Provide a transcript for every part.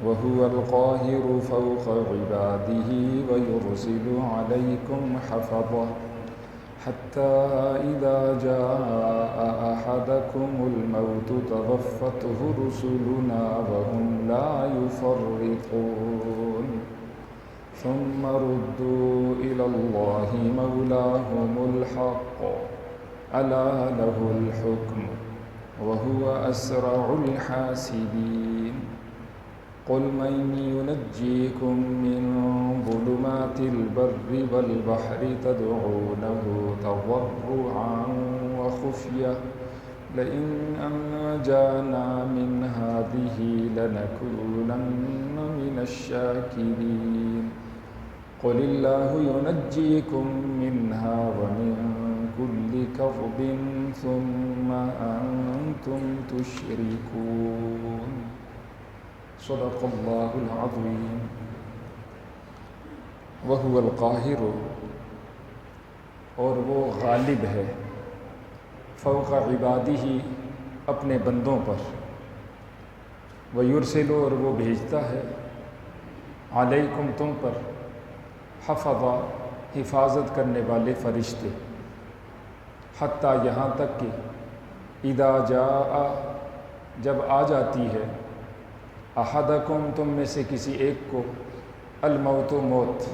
وهو القاهر فوق عباده ويرسل عليكم حفظة حتى إذا جاء أحدكم الموت توفته رسلنا وهم لا يفرطون ثم ردوا إلى الله مولاهم الحق ألا له الحكم وهو أسرع الحاسبين قل من ينجيكم من ظلمات البر والبحر تدعونه تضرعا وخفية لئن أنجانا من هذه لنكونن من الشاكرين قل الله ينجيكم منها ومن كل كرب ثم أنتم تشركون صدق اللہ العظیم وہو القاہر، اور وہ غالب ہے، فوق عبادہ، اپنے بندوں پر، ویرسل، اور وہ بھیجتا ہے، علیکم، تم پر، حفظا، حفاظت کرنے والے فرشتے، حتیٰ یہاں تک کہ اذا جاء، جب آ جاتی ہے، احدکم، تم میں سے کسی ایک کو، الموت، موت،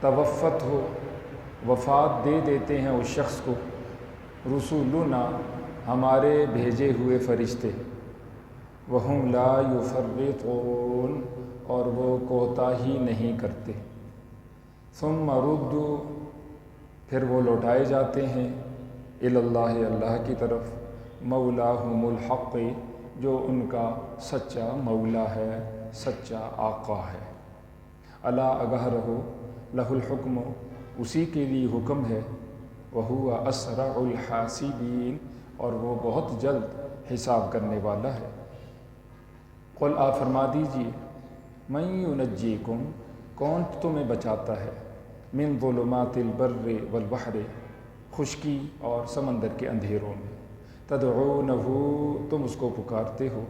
توفت ہو، وفات دے دیتے ہیں اس شخص کو، رسولنا، ہمارے بھیجے ہوئے فرشتے، وہم لا یفرطون، اور وہ کوتاہی نہیں کرتے، ثم ردوا، پھر وہ لوٹائے جاتے ہیں، الی اللہ، اللہ کی طرف، مولاہم الحق، جو ان کا سچا مولا ہے، سچا آقا ہے، الا، آگاہ رہو، لہ الحکم، اسی کے لیے حکم ہے، وہو اسرع الحاسبین، اور وہ بہت جلد حساب کرنے والا ہے۔ قل، آپ فرما دیجئے، من ینجیکم، کون تمہیں بچاتا ہے، من ظلمات البر والبحر، خشکی اور سمندر کے اندھیروں میں، تدعونہ، تم اس کو پکارتے ہو،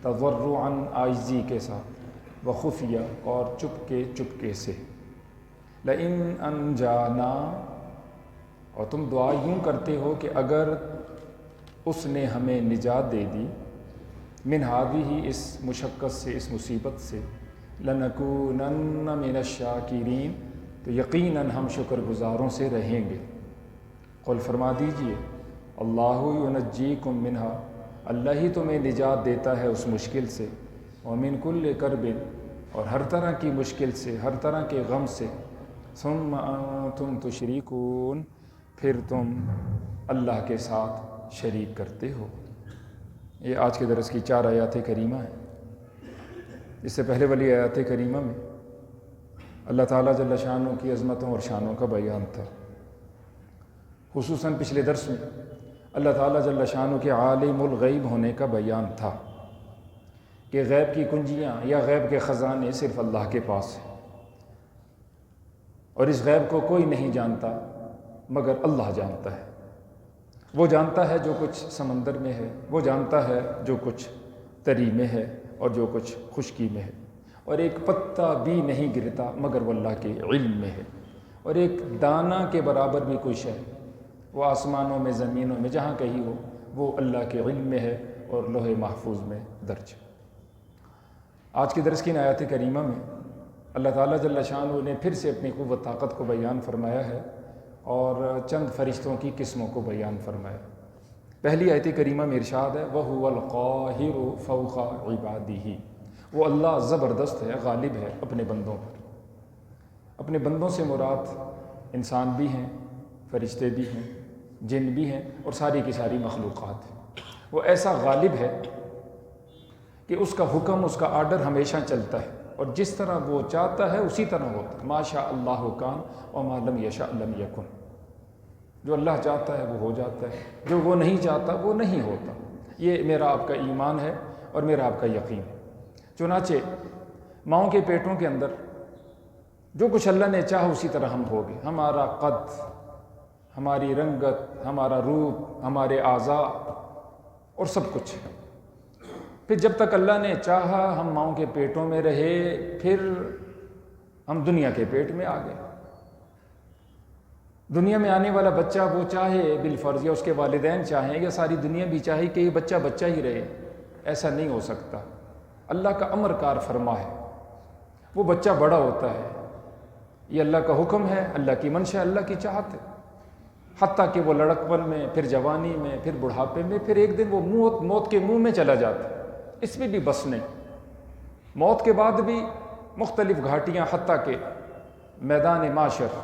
تضرعا، عاجزی کے ساتھ، وخفیہ، اور چپکے سے، لئن انجانا، اور تم دعا یوں کرتے ہو کہ اگر اس نے ہمیں نجات دے دی، من ہذہ، اس مشقت سے، اس مصیبت سے، لنکونن من الشاکرین، تو یقیناً ہم شکر گزاروں سے رہیں گے۔ قل، فرما دیجئے، اللہ ینجیکم منہا، اللہ ہی تمہیں نجات دیتا ہے اس مشکل سے، ومن کل کرب، اور ہر طرح کی مشکل سے، ہر طرح کے غم سے، ثم انتم تشرکون، پھر تم اللہ کے ساتھ شریک کرتے ہو۔ یہ آج کے درس کی 4 آیات کریمہ ہیں۔ اس سے پہلے والی آیات کریمہ میں اللہ تعالیٰ جل شانہ کی عظمتوں اور شانوں کا بیان تھا، خصوصاً پچھلے درس میں اللہ تعالیٰ جل شانہ کے عالم الغیب ہونے کا بیان تھا کہ غیب کی کنجیاں یا غیب کے خزانے صرف اللہ کے پاس ہیں، اور اس غیب کو کوئی نہیں جانتا مگر اللہ جانتا ہے۔ وہ جانتا ہے جو کچھ سمندر میں ہے، وہ جانتا ہے جو کچھ تری میں ہے اور جو کچھ خشکی میں ہے، اور ایک پتا بھی نہیں گرتا مگر وہ اللہ کے علم میں ہے، اور ایک دانہ کے برابر بھی کوئی شے، وہ آسمانوں میں، زمینوں میں، جہاں کہیں ہو، وہ اللہ کے علم میں ہے اور لوح محفوظ میں درج ہے۔ آج کے درس کی آیات کریمہ میں اللہ تعالیٰ جل شانہ نے پھر سے اپنی قوت طاقت کو بیان فرمایا ہے اور چند فرشتوں کی قسموں کو بیان فرمایا۔ پہلی آیت کریمہ میں ارشاد ہے، وَهُوَ الْقَاهِرُ فَوْقَ عِبَادِهِ، وہ اللہ زبردست ہے، غالب ہے اپنے بندوں پر۔ اپنے بندوں سے مراد انسان بھی ہیں، فرشتے بھی ہیں، جن بھی ہیں، اور ساری کی ساری مخلوقات ہیں۔ وہ ایسا غالب ہے کہ اس کا حکم، اس کا آرڈر ہمیشہ چلتا ہے، اور جس طرح وہ چاہتا ہے اسی طرح ہوتا ہے۔ ما شاء اللہ کان وما لم یشاء لم یکن، جو اللہ چاہتا ہے وہ ہو جاتا ہے، جو وہ نہیں چاہتا وہ نہیں ہوتا۔ یہ میرا آپ کا ایمان ہے اور میرا آپ کا یقین ہے۔ چنانچہ ماؤں کے پیٹوں کے اندر جو کچھ اللہ نے چاہا اسی طرح ہم ہو گئے۔ ہمارا قد، ہماری رنگت، ہمارا روپ، ہمارے اعضاء اور سب کچھ۔ پھر جب تک اللہ نے چاہا ہم ماؤں کے پیٹوں میں رہے، پھر ہم دنیا کے پیٹ میں آ گئے۔ دنیا میں آنے والا بچہ وہ چاہے بالفرض یا اس کے والدین چاہیں یا ساری دنیا بھی چاہے کہ یہ بچہ بچہ ہی رہے، ایسا نہیں ہو سکتا۔ اللہ کا امر کار فرما ہے، وہ بچہ بڑا ہوتا ہے، یہ اللہ کا حکم ہے، اللہ کی منشا، اللہ کی چاہت ہے، حتیٰ کہ وہ لڑکپن میں، پھر جوانی میں، پھر بڑھاپے میں، پھر ایک دن وہ موت کے منہ میں چلا جاتا ہے۔ اس میں بھی بس نہیں، موت کے بعد بھی مختلف گھاٹیاں، حتیٰ کہ میدان معاشر،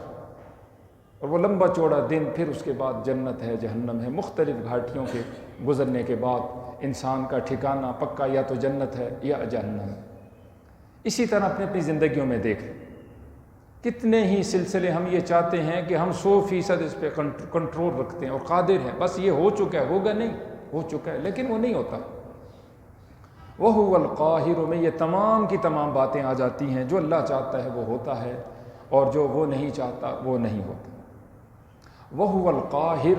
اور وہ لمبا چوڑا دن، پھر اس کے بعد جنت ہے، جہنم ہے، مختلف گھاٹیوں کے گزرنے کے بعد انسان کا ٹھکانہ پکا یا تو جنت ہے یا جہنم ہے۔ اسی طرح اپنی زندگیوں میں دیکھیں، کتنے ہی سلسلے ہم یہ چاہتے ہیں کہ ہم 100% اس پہ کنٹرول رکھتے ہیں اور قادر ہیں، بس یہ ہو چکا ہے، ہوگا نہیں، ہو چکا ہے، لیکن وہ نہیں ہوتا۔ وَهُوَ الْقَاهِرُ میں یہ تمام کی تمام باتیں آ جاتی ہیں، جو اللہ چاہتا ہے وہ ہوتا ہے، اور جو وہ نہیں چاہتا وہ نہیں ہوتا۔ وَهُوَ الْقَاهِرُ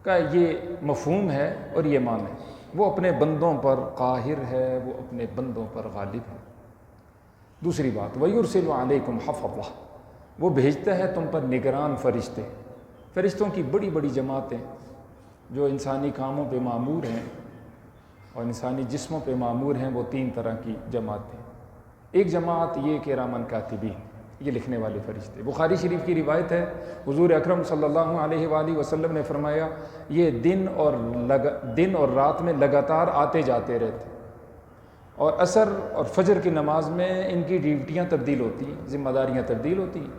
کا یہ مفہوم ہے اور یہ معنی ہے، وہ اپنے بندوں پر قاہر ہے، وہ اپنے بندوں پر غالب ہے۔ دوسری بات، وَيُرْسِلُ عَلَيْكُمْ حَفَظَةً وہ بھیجتا ہے تم پر نگران فرشتے، فرشتوں کی بڑی بڑی جماعتیں جو انسانی کاموں پہ معمور ہیں اور انسانی جسموں پہ معمور ہیں، وہ 3 طرح کی جماعتیں۔ ایک جماعت یہ کرامن کاتبین، یہ لکھنے والے فرشتے۔ بخاری شریف کی روایت ہے، حضور اکرم صلی اللہ علیہ وآلہ وسلم نے فرمایا، یہ دن اور رات میں لگاتار آتے جاتے رہتے، اور عصر اور فجر کی نماز میں ان کی ڈیوٹیاں تبدیل ہوتی ہیں، ذمہ داریاں تبدیل ہوتی ہیں،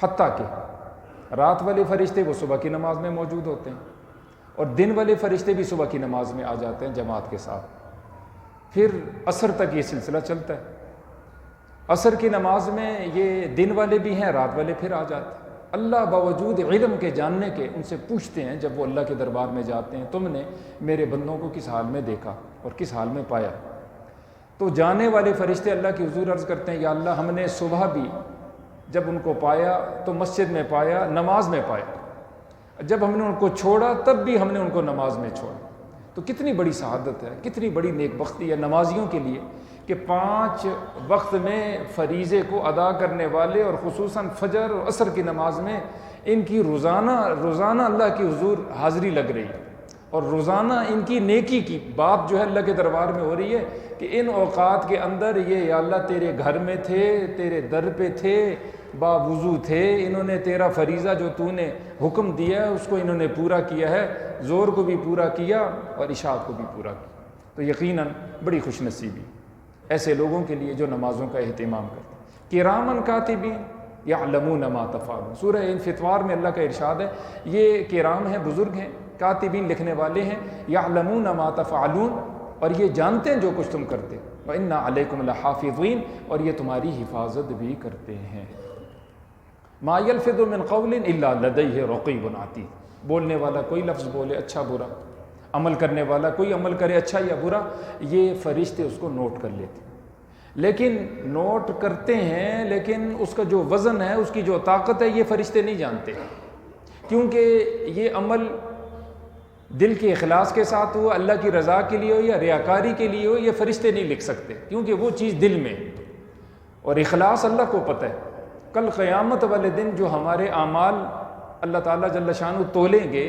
حتیٰ کہ رات والے فرشتے وہ صبح کی نماز میں موجود ہوتے ہیں، اور دن والے فرشتے بھی صبح کی نماز میں آ جاتے ہیں جماعت کے ساتھ۔ پھر عصر تک یہ سلسلہ چلتا ہے، عصر کی نماز میں یہ دن والے بھی ہیں، رات والے پھر آ جاتے ہیں۔ اللہ باوجود علم کے جاننے کے ان سے پوچھتے ہیں جب وہ اللہ کے دربار میں جاتے ہیں، تم نے میرے بندوں کو کس حال میں دیکھا اور کس حال میں پایا؟ تو جانے والے فرشتے اللہ کے حضور عرض کرتے ہیں، یا اللہ ہم نے صبح بھی جب ان کو پایا تو مسجد میں پایا، نماز میں پایا، جب ہم نے ان کو چھوڑا تب بھی ہم نے ان کو نماز میں چھوڑا۔ تو کتنی بڑی سعادت ہے، کتنی بڑی نیک بختی ہے نمازیوں کے لیے کہ 5 وقت میں فریضے کو ادا کرنے والے، اور خصوصاً فجر اور عصر کی نماز میں ان کی روزانہ اللہ کی حضور حاضری لگ رہی ہے، اور روزانہ ان کی نیکی کی بات جو ہے اللہ کے دربار میں ہو رہی ہے کہ ان اوقات کے اندر یہ یا اللہ تیرے گھر میں تھے، تیرے در پہ تھے، باوضو تھے، انہوں نے تیرا فریضہ جو تو نے حکم دیا ہے اس کو انہوں نے پورا کیا ہے، زور کو بھی پورا کیا اور عشاء کو بھی پورا کیا۔ تو یقیناً بڑی خوش نصیبی ایسے لوگوں کے لیے جو نمازوں کا اہتمام کرتے ہیں۔ کرامن کاتبین یعلمون ما تفعلون، سورہ انفطار میں اللہ کا ارشاد ہے، یہ کرام ہیں، بزرگ ہیں، کاتبین لکھنے والے ہیں، یعلمون ما تفعلون اور یہ جانتے ہیں جو کچھ تم کرتے، وَإِنَّ عَلَيْكُمْ لَحَافِظِينَ اور یہ تمہاری حفاظت بھی کرتے ہیں۔ مَا يَلْفِظُ مِنْ قَوْلٍ إِلَّا لَدَيْهِ رَقِيبٌ عَتِيدٌ بولنے والا کوئی لفظ بولے اچھا برا، عمل کرنے والا کوئی عمل کرے اچھا یا برا، یہ فرشتے اس کو نوٹ کر لیتے ہیں۔ لیکن نوٹ کرتے ہیں، لیکن اس کا جو وزن ہے، اس کی جو طاقت ہے، یہ فرشتے نہیں جانتے، کیونکہ یہ عمل دل کے اخلاص کے ساتھ ہو، اللہ کی رضا کے لیے ہو یا ریاکاری کے لیے ہو، یہ فرشتے نہیں لکھ سکتے، کیونکہ وہ چیز دل میں ہے، اور اخلاص اللہ کو پتہ ہے۔ کل قیامت والے دن جو ہمارے اعمال اللہ تعالیٰ جل شانہ تولیں گے،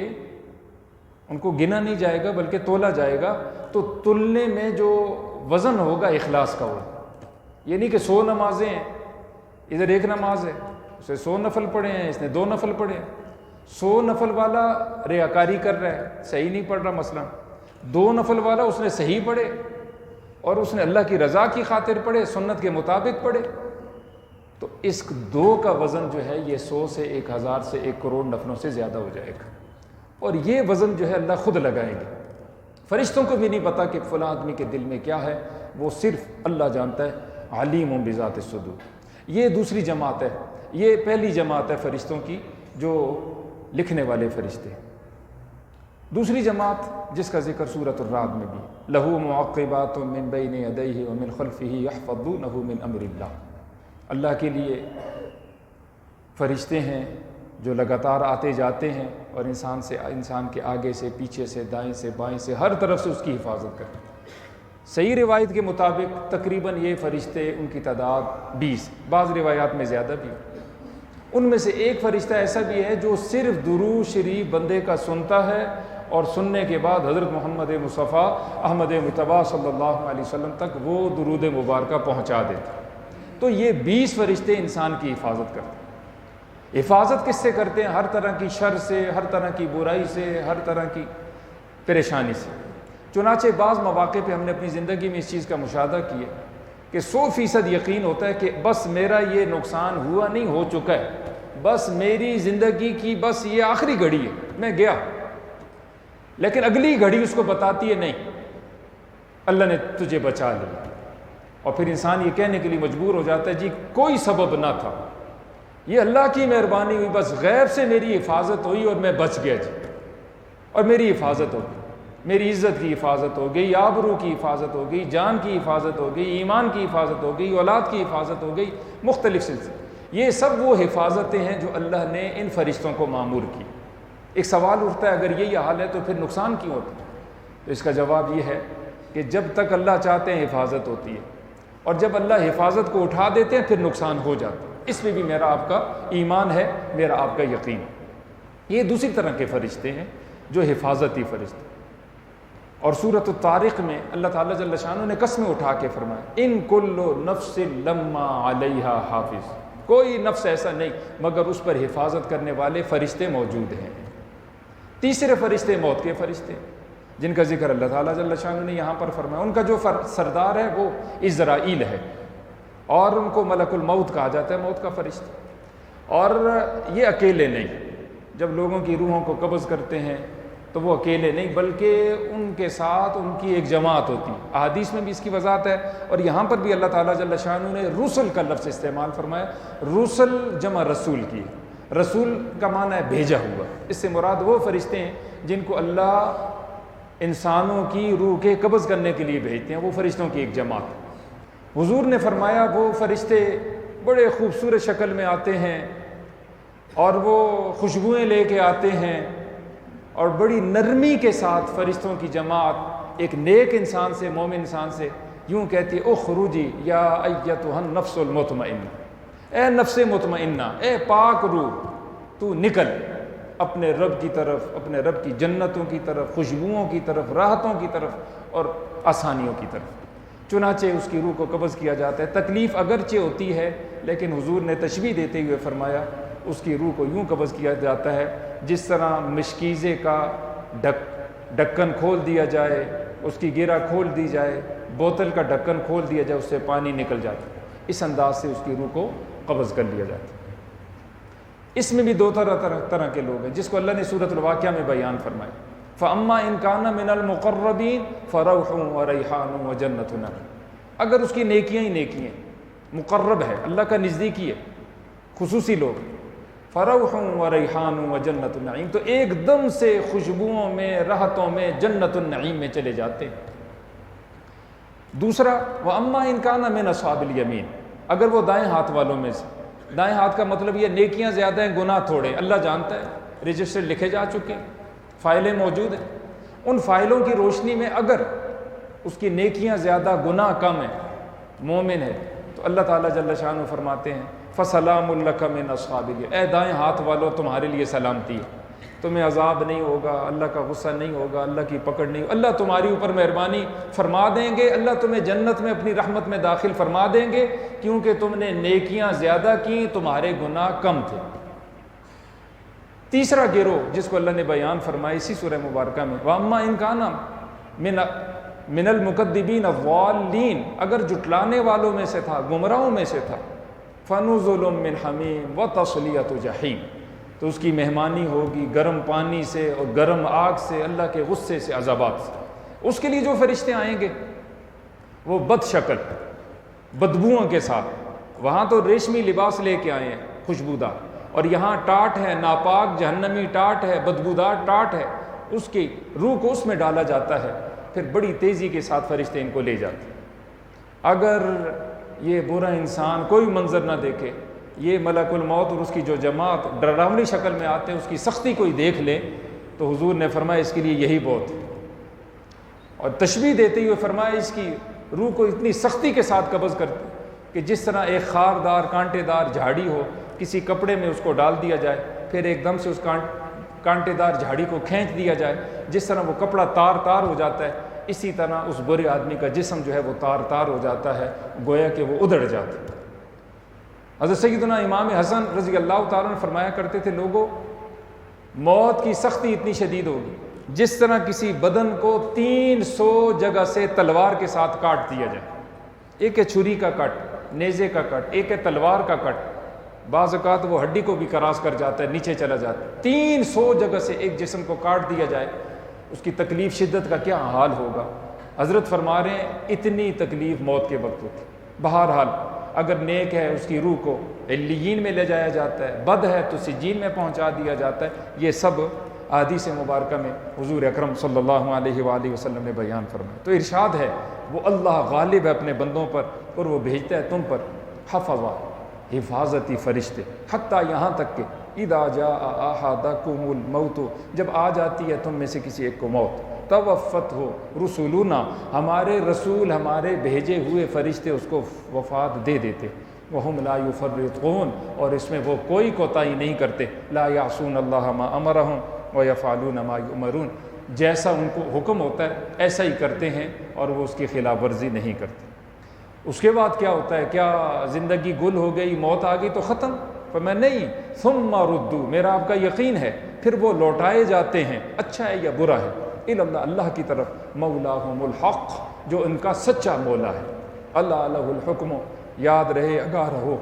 ان کو گنا نہیں جائے گا بلکہ تولا جائے گا، تو تلنے میں جو وزن ہوگا اخلاص کا ہوگا۔ یہ نہیں کہ 100 نمازیں ہیں، ادھر 1 نماز ہے، اسے 100 نفل پڑھے ہیں، اس نے 2 نفل پڑھے ہیں، 100 نفل والا ریاکاری کر رہا ہے، صحیح نہیں پڑھ رہا مثلا، 2 نفل والا اس نے صحیح پڑھے اور اس نے اللہ کی رضا کی خاطر پڑھے، سنت کے مطابق پڑھے، تو اس 2 کا وزن جو ہے یہ 100 سے 1000 سے 1 کروڑ نفلوں سے زیادہ ہو جائے گا، اور یہ وزن جو ہے اللہ خود لگائیں گے۔ فرشتوں کو بھی نہیں پتا کہ فلاں آدمی کے دل میں کیا ہے، وہ صرف اللہ جانتا ہے، علیم بذات الصدور۔ یہ دوسری جماعت ہے، یہ پہلی جماعت ہے فرشتوں کی جو لکھنے والے فرشتے۔ دوسری جماعت جس کا ذکر سورۃ الرعد میں بھی، لَهُ مُعَقِّبَاتٌ مِّن بَيْنِ يَدَيْهِ وَمِنْ خَلْفِهِ يَحْفَظُونَهُ مِنْ أَمْرِ اللَّهِ، اللہ کے لیے فرشتے ہیں جو لگاتار آتے جاتے ہیں اور انسان کے آگے سے، پیچھے سے، دائیں سے، بائیں سے، ہر طرف سے اس کی حفاظت کرتے ہیں۔ صحیح روایت کے مطابق تقریباً یہ فرشتے ان کی تعداد 20، بعض روایات میں زیادہ بھی، ان میں سے ایک فرشتہ ایسا بھی ہے جو صرف درود شریف بندے کا سنتا ہے اور سننے کے بعد حضرت محمد مصطفیٰ احمد متبع صلی اللہ علیہ وسلم تک وہ درود مبارکہ پہنچا دیتا ہے۔ تو یہ 20 فرشتے انسان کی حفاظت کرتے ہیں۔ حفاظت کس سے کرتے ہیں؟ ہر طرح کی شر سے، ہر طرح کی برائی سے، ہر طرح کی پریشانی سے۔ چنانچہ بعض مواقع پہ ہم نے اپنی زندگی میں اس چیز کا مشاہدہ کیا کہ 100% یقین ہوتا ہے کہ بس میرا یہ نقصان ہوا نہیں، ہو چکا ہے، بس میری زندگی کی بس یہ آخری گھڑی ہے، میں گیا۔ لیکن اگلی گھڑی اس کو بتاتی ہے نہیں، اللہ نے تجھے بچا لیا، اور پھر انسان یہ کہنے کے لیے مجبور ہو جاتا ہے جی کوئی سبب نہ تھا، یہ اللہ کی مہربانی ہوئی، بس غیب سے میری حفاظت ہوئی اور میں بچ گیا جی، اور میری حفاظت ہو گئی، میری عزت کی حفاظت ہو گئی، آبرو کی حفاظت ہو گئی، جان کی حفاظت ہو گئی، ایمان کی حفاظت ہو گئی، اولاد کی حفاظت ہو گئی، مختلف سلسلے۔ یہ سب وہ حفاظتیں ہیں جو اللہ نے ان فرشتوں کو معمور کی۔ ایک سوال اٹھتا ہے اگر یہی حال ہے تو پھر نقصان کیوں ہوتا ہے؟ تو اس کا جواب یہ ہے کہ جب تک اللہ چاہتے ہیں حفاظت ہوتی ہے، اور جب اللہ حفاظت کو اٹھا دیتے ہیں پھر نقصان ہو جاتا ہے۔ اس میں بھی میرا آپ کا ایمان ہے، میرا آپ کا یقین۔ یہ دوسری طرح کے فرشتے ہیں جو حفاظتی فرشتے۔ اور سورۃ الطارق میں اللہ تعالیٰ جل شانہ نے قسمیں اٹھا کے فرمایا ان کل نفس لما علیہا حافظ، کوئی نفس ایسا نہیں مگر اس پر حفاظت کرنے والے فرشتے موجود ہیں۔ تیسرے فرشتے موت کے فرشتے جن کا ذکر اللہ تعالیٰ جل شانہ نے یہاں پر فرمایا، ان کا جو سردار ہے وہ عزرائیل ہے، اور ان کو ملک الموت کہا جاتا ہے، موت کا فرشتہ۔ اور یہ اکیلے نہیں، جب لوگوں کی روحوں کو قبض کرتے ہیں تو وہ اکیلے نہیں بلکہ ان کے ساتھ ان کی ایک جماعت ہوتی ہے۔ احادیث میں بھی اس کی وضاحت ہے، اور یہاں پر بھی اللہ تعالیٰ جل شانہ نے رسل کا لفظ استعمال فرمایا۔ رسل جمع رسول کی، رسول کا معنی ہے بھیجا ہوا۔ اس سے مراد وہ فرشتے ہیں جن کو اللہ انسانوں کی روح کے قبض کرنے کے لیے بھیجتے ہیں، وہ فرشتوں کی ایک جماعت۔ حضور نے فرمایا وہ فرشتے بڑے خوبصورت شکل میں آتے ہیں، اور وہ خوشبوئیں لے کے آتے ہیں، اور بڑی نرمی کے ساتھ فرشتوں کی جماعت ایک نیک انسان سے، مومن انسان سے یوں کہتی ہے اخرجی یا ایتھا النفس المطمئنہ، اے نفس مطمئنہ، اے پاک روح، تو نکل اپنے رب کی طرف، اپنے رب کی جنتوں کی طرف، خوشبوؤں کی طرف، راحتوں کی طرف اور آسانیوں کی طرف۔ چنانچہ اس کی روح کو قبض کیا جاتا ہے۔ تکلیف اگرچہ ہوتی ہے لیکن حضور نے تشبیہ دیتے ہوئے فرمایا اس کی روح کو یوں قبض کیا جاتا ہے جس طرح مشکیزے کا ڈھکن کھول دیا جائے، اس کی گرہ کھول دی جائے، بوتل کا ڈھکن کھول دیا جائے، اس سے پانی نکل جاتا ہے، اس انداز سے اس کی روح کو قبض کر لیا جاتا ہے۔ اس میں بھی دو طرح کے لوگ ہیں جس کو اللہ نے سورۃ الواقعہ میں بیان فرمایا، فَأَمَّا إِن كَانَ مِنَ الْمُقَرَّبِينَ فَرَوْحٌ وَرَيْحَانٌ وَجَنَّتُ نَعِيمٍ، اگر اس کی نیکیاں ہی نیکیاں، مقرب ہے، اللہ کا نزدیکی ہے، خصوصی لوگ، فَرَوْحٌ وَرَيْحَانٌ وَجَنَّتُ النَّعِيمِ، تو ایک دم سے خوشبوؤں میں، راحتوں میں، جنت النعیم میں چلے جاتے ہیں۔ دوسرا وَأَمَّا إِن كَانَ مِنْ أَصْحَابِ الْيَمِينِ، اگر وہ دائیں ہاتھ والوں میں سے، دائیں ہاتھ کا مطلب یہ نیکیاں زیادہ ہیں، گناہ تھوڑے، اللہ جانتا ہے، رجسٹر لکھے جا چکے ہیں، فائلیں موجود ہیں، ان فائلوں کی روشنی میں اگر اس کی نیکیاں زیادہ، گناہ کم ہیں، مومن ہے، تو اللہ تعالیٰ جل شانہ فرماتے ہیں فَسَلَامٌ لَكَ مِنْ أَصْحَابِ الْيَمِينِ، اے دائیں ہاتھ والوں تمہارے لیے سلامتی ہے، تمہیں عذاب نہیں ہوگا، اللہ کا غصہ نہیں ہوگا، اللہ کی پکڑ نہیں ہوگی، اللہ تمہاری اوپر مہربانی فرما دیں گے، اللہ تمہیں جنت میں اپنی رحمت میں داخل فرما دیں گے کیونکہ تم نے نیکیاں زیادہ کی، تمہارے گناہ کم تھے۔ تیسرا گروہ جس کو اللہ نے بیان فرمایا اسی سورہ مبارکہ میں، وَأَمَّا إِن كَانَ مِنَ الْمُكَذِّبِينَ الضَّالِّينَ، اگر جھٹلانے والوں میں سے تھا، گمراہوں میں سے تھا، فَنُزُلٌ مِّنْ حَمِيمٍ وَتَصْلِيَةُ جَحِيمٍ، تو اس کی مہمانی ہوگی گرم پانی سے اور گرم آگ سے، اللہ کے غصے سے، عذابات سے۔ اس کے لیے جو فرشتے آئیں گے وہ بد شکل، بدبوؤں کے ساتھ، وہاں تو ریشمی لباس لے کے آئے ہیں خوشبودار، اور یہاں ٹاٹ ہے، ناپاک جہنمی ٹاٹ ہے، بدبودار ٹاٹ ہے، اس کی روح کو اس میں ڈالا جاتا ہے، پھر بڑی تیزی کے ساتھ فرشتے ان کو لے جاتے ہیں۔ اگر یہ برا انسان کوئی منظر نہ دیکھے، یہ ملک الموت اور اس کی جو جماعت ڈراؤنی شکل میں آتے ہیں، اس کی سختی کوئی دیکھ لے تو حضور نے فرمایا اس کے لیے یہی بہت ہے، اور تشبیہ دیتے ہوئے فرمایا اس کی روح کو اتنی سختی کے ساتھ قبض کرتے کہ جس طرح ایک خاردار کانٹے دار جھاڑی ہو، کسی کپڑے میں اس کو ڈال دیا جائے، پھر ایک دم سے اس کانٹے دار جھاڑی کو کھینچ دیا جائے، جس طرح وہ کپڑا تار تار ہو جاتا ہے، اسی طرح اس برے آدمی کا جسم جو ہے وہ تار تار ہو جاتا ہے، گویا کہ وہ ادڑ جاتا ہے۔ حضرت سیدنا امام حسن رضی اللہ تعالیٰ نے فرمایا کرتے تھے، لوگوں موت کی سختی اتنی شدید ہوگی جس طرح کسی بدن کو 300 جگہ سے تلوار کے ساتھ کاٹ دیا جائے، ایک ہے چھری کا کٹ، نیزے کا کٹ، ایک ہے تلوار کا کٹ، بعض اوقات وہ ہڈی کو بھی کراس کر جاتا ہے، نیچے چلا جاتا ہے، 300 جگہ سے ایک جسم کو کاٹ دیا جائے، اس کی تکلیف شدت کا کیا حال ہوگا۔ حضرت فرما رہے ہیں اتنی تکلیف موت کے وقت ہوتی۔ بہرحال اگر نیک ہے اس کی روح کو علیین میں لے جایا جاتا ہے، بد ہے تو سجین میں پہنچا دیا جاتا ہے۔ یہ سب احادیث مبارکہ میں حضور اکرم صلی اللہ علیہ وآلہ وسلم نے بیان فرمایا۔ تو ارشاد ہے وہ اللہ غالب ہے اپنے بندوں پر اور وہ بھیجتا ہے تم پر حفظہ، حفاظتی فرشتے، حتیٰ یہاں تک کہ اذا جاء احدکم الموت، جب آ جاتی ہے تم میں سے کسی ایک کو موت، توفتہ رسولنا، ہمارے رسول ہمارے بھیجے ہوئے فرشتے اس کو وفات دے دیتے، وہم لا یفرطون، اور اس میں وہ کوئی کوتاہی نہیں کرتے، لا یعصون اللہ ما امرہم ویفعلون ما یؤمرون، جیسا ان کو حکم ہوتا ہے ایسا ہی کرتے ہیں اور وہ اس کی خلاف ورزی نہیں کرتے۔ اس کے بعد کیا ہوتا ہے؟ کیا زندگی گل ہو گئی، موت آ گئی تو ختم؟ پر میں نہیں، ثم ردوا، میرا آپ کا یقین ہے پھر وہ لوٹائے جاتے ہیں، اچھا ہے یا برا ہے، الی اللہ، اللہ کی طرف، مولاہم الحق، جو ان کا سچا مولا ہے، اللہ لہ الحکم، یاد رہے آگاہ رہو،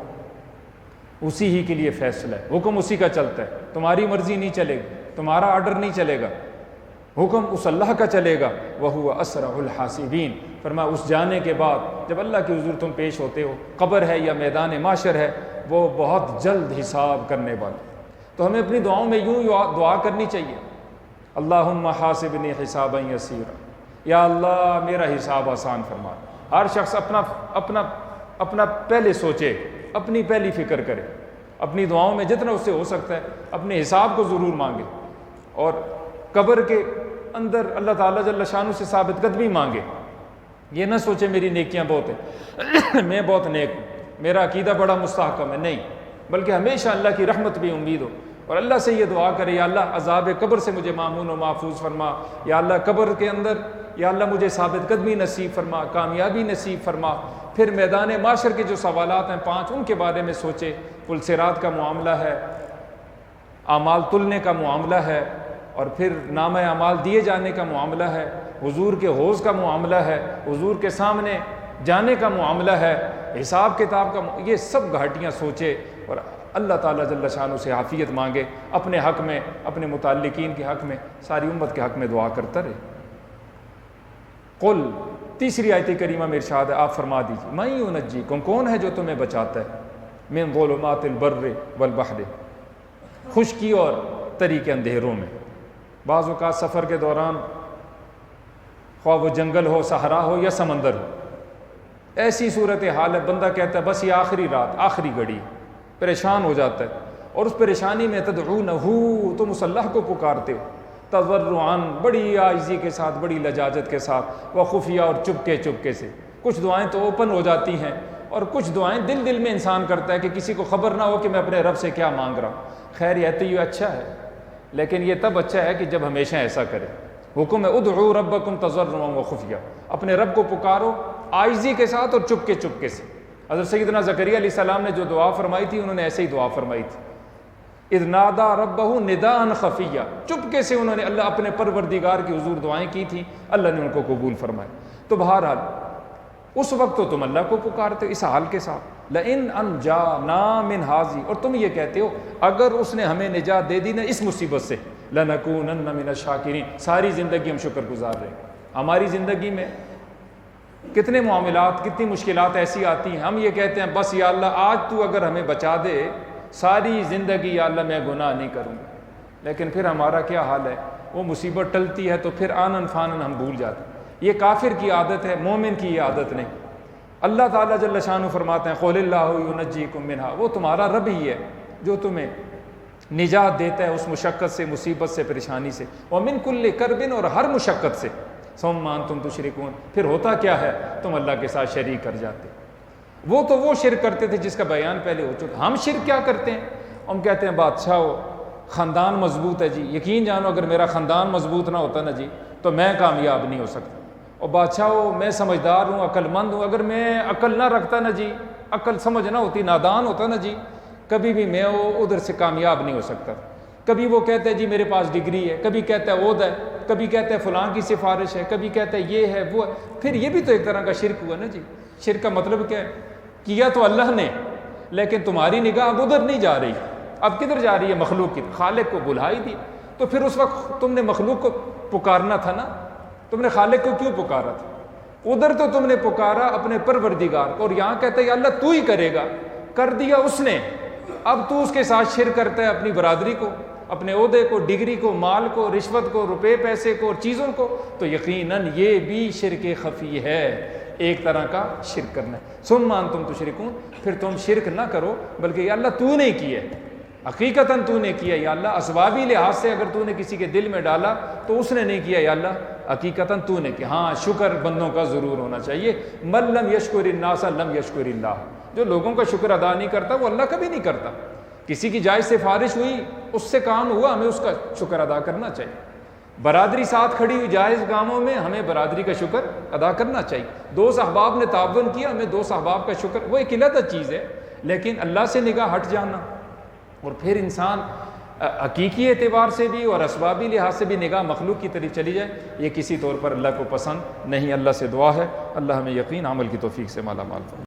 اسی ہی کے لیے فیصلہ ہے، حکم اسی کا چلتا ہے، تمہاری مرضی نہیں چلے گی، تمہارا آرڈر نہیں چلے گا، حکم اس اللہ کا چلے گا، وَهُوَ أَسْرَعُ الْحَاسِبِينَ۔ فرمایا اس جانے کے بعد جب اللہ کے حضور تم پیش ہوتے ہو، قبر ہے یا میدان معاشر ہے، وہ بہت جلد حساب کرنے والا۔ تو ہمیں اپنی دعاؤں میں یوں دعا کرنی چاہیے، اللہم حاسبنی حسابا یسیرا، یا اللہ میرا حساب آسان فرما۔ ہر شخص اپنا پہلے سوچے، اپنی پہلی فکر کرے، اپنی دعاؤں میں جتنا اس سے ہو سکتا ہے اپنے حساب کو ضرور مانگے، اور قبر کے اندر اللہ تعالیٰ جل شانہ سے ثابت قدمی مانگے۔ یہ نہ سوچے میری نیکیاں بہت ہیں، میں بہت نیک ہوں، میرا عقیدہ بڑا مستحکم ہے، نہیں، بلکہ ہمیشہ اللہ کی رحمت بھی امید ہو، اور اللہ سے یہ دعا کرے، یا اللہ عذاب قبر سے مجھے مامون و محفوظ فرما، یا اللہ قبر کے اندر یا اللہ مجھے ثابت قدمی نصیب فرما، کامیابی نصیب فرما۔ پھر میدان معاشر کے جو سوالات ہیں 5، ان کے بارے میں سوچے، پل صراط کا معاملہ ہے، اعمال تلنے کا معاملہ ہے، اور پھر نامہ اعمال دیے جانے کا معاملہ ہے، حضور کے حوض کا معاملہ ہے، حضور کے سامنے جانے کا معاملہ ہے، حساب کتاب کا یہ سب گھاٹیاں سوچے، اور اللہ تعالیٰ جل شانہ سے عافیت مانگے، اپنے حق میں، اپنے متعلقین کے حق میں، ساری امت کے حق میں دعا کرتا رہے۔ قل، تیسری آیت کریمہ میں ارشاد ہے، آپ فرما دیجیے، من ینجیکم، کون ہے جو تمہیں بچاتا ہے، من ظلمات البر والبحر، خشکی اور تری کے اندھیروں میں۔ بعض اوقات سفر کے دوران، خواہ وہ جنگل ہو، صحرا ہو یا سمندر ہو، ایسی صورتحال ہے بندہ کہتا ہے بس یہ آخری رات، آخری گھڑی، پریشان ہو جاتا ہے، اور اس پریشانی میں تدعونہ، تم اس اللہ کو پکارتے ہو، تضرعاً، بڑی عاجزی کے ساتھ، بڑی لجاجت کے ساتھ، وخفیہ، اور چپکے سے۔ کچھ دعائیں تو اوپن ہو جاتی ہیں، اور کچھ دعائیں دل میں انسان کرتا ہے کہ کسی کو خبر نہ ہو کہ میں اپنے رب سے کیا مانگ رہا ہوں۔ خیر یہ تو یہ اچھا ہے، لیکن یہ تب اچھا ہے کہ جب ہمیشہ ایسا کرے۔ حکم ہے ادعوا ربکم تضرعا وخفیہ، اپنے رب کو پکارو عاجزی کے ساتھ اور چپکے سے۔ حضرت سیدنا زکریا علیہ السلام نے جو دعا فرمائی تھی، انہوں نے ایسے ہی دعا فرمائی تھی، اذ نادا ربہ نداء خفیہ، چپکے سے انہوں نے اللہ اپنے پروردگار کی حضور دعائیں کی تھیں، اللہ نے ان کو قبول فرمایا۔ تو بہرحال اس وقت تو تم اللہ کو پکارتے ہو اس حال کے ساتھ، لئن انجانا من ھذہ، اور تم یہ کہتے ہو اگر اس نے ہمیں نجات دے دی نا اس مصیبت سے، لنکونن من الشاکرین، ساری زندگی ہم شکر گزار رہے ہیں۔ ہماری زندگی میں کتنے معاملات، کتنی مشکلات ایسی آتی ہیں، ہم یہ کہتے ہیں بس یا اللہ آج تو اگر ہمیں بچا دے، ساری زندگی یا اللہ میں گناہ نہیں کروں گا، لیکن پھر ہمارا کیا حال ہے، وہ مصیبت ٹلتی ہے تو پھر آنن فانن ہم بھول جاتے ہیں۔ یہ کافر کی عادت ہے، مومن کی یہ عادت نہیں۔ اللہ تعالیٰ جل شانہ فرماتے ہیں قُلِ اللَّهُ يُنَجِّيكُم مِّنْهَا، وہ تمہارا رب ہی ہے جو تمہیں نجات دیتا ہے اس مشقت سے، مصیبت سے، پریشانی سے، وَمِن كُلِّ كَرْبٍ، اور ہر مشقت سے، ثُمَّ أَنتُمْ تُشْرِكُونَ، پھر ہوتا کیا ہے، تم اللہ کے ساتھ شریک کر جاتے۔ وہ تو وہ شرک کرتے تھے جس کا بیان پہلے ہو چکا۔ ہم شرک کیا کرتے ہیں؟ ہم کہتے ہیں بادشاہ ہو، خاندان مضبوط ہے جی، یقین جانو اگر میرا خاندان مضبوط نہ ہوتا نا جی تو میں کامیاب نہیں ہو سکتا۔ اور بادشاہ ہو، میں سمجھدار ہوں، عقل مند ہوں، اگر میں عقل نہ رکھتا نا جی، عقل سمجھ نہ ہوتی، نادان ہوتا نا جی، کبھی بھی میں ادھر سے کامیاب نہیں ہو سکتا۔ کبھی وہ کہتا ہے جی میرے پاس ڈگری ہے، کبھی کہتا ہے عہدہ ہے، کبھی کہتا ہے فلاں کی سفارش ہے، کبھی کہتا ہے یہ ہے وہ ہے، پھر یہ بھی تو ایک طرح کا شرک ہوا نا جی۔ شرک کا مطلب کیا ہے؟ کیا تو اللہ نے، لیکن تمہاری نگاہ اب ادھر نہیں جا رہی، اب کدھر جا رہی ہے؟ مخلوق کی، خالق کو بھلا ہی دی۔ تو پھر اس وقت تم نے مخلوق کو پکارنا تھا نا، تم نے خالق کو کیوں پکارا تھا؟ ادھر تو تم نے پکارا اپنے پروردگار کو، اور یہاں کہتا ہے یا اللہ تو ہی کرے گا، کر دیا اس نے، اب تو اس کے ساتھ شرک کرتا ہے اپنی برادری کو، اپنے عہدے کو، ڈگری کو، مال کو، رشوت کو، روپے پیسے کو اور چیزوں کو، تو یقیناً یہ بھی شرک خفی ہے، ایک طرح کا شرک کرنا ہے۔ ثم انتم تشرکون، پھر تم شرک نہ کرو بلکہ یا اللہ تو نے کیا ہے، حقیقتاً تو نے کیا یا اللہ، اسبابی لحاظ سے اگر تو نے کسی کے دل میں ڈالا تو اس نے نہیں کیا یا اللہ، حقیقتاً تو نے کیا۔ ہاں شکر بندوں کا ضرور ہونا چاہیے، من لم یشکر الناس لم یشکر اللہ، جو لوگوں کا شکر ادا نہیں کرتا وہ اللہ کا بھی نہیں کرتا۔ کسی کی جائز سفارش ہوئی، اس سے کام ہوا، ہمیں اس کا شکر ادا کرنا چاہیے۔ برادری ساتھ کھڑی ہوئی جائز کاموں میں، ہمیں برادری کا شکر ادا کرنا چاہیے۔ دوست احباب نے تعاون کیا، ہمیں دوست احباب کا شکر، وہ ایک علیحدہ چیز ہے، لیکن اللہ سے نگاہ ہٹ جانا، اور پھر انسان حقیقی اعتبار سے بھی اور اسبابی لحاظ سے بھی نگاہ مخلوق کی طرف چلی جائے، یہ کسی طور پر اللہ کو پسند نہیں۔ اللہ سے دعا ہے اللہ ہمیں یقین عمل کی توفیق سے مالا مال فرمائے۔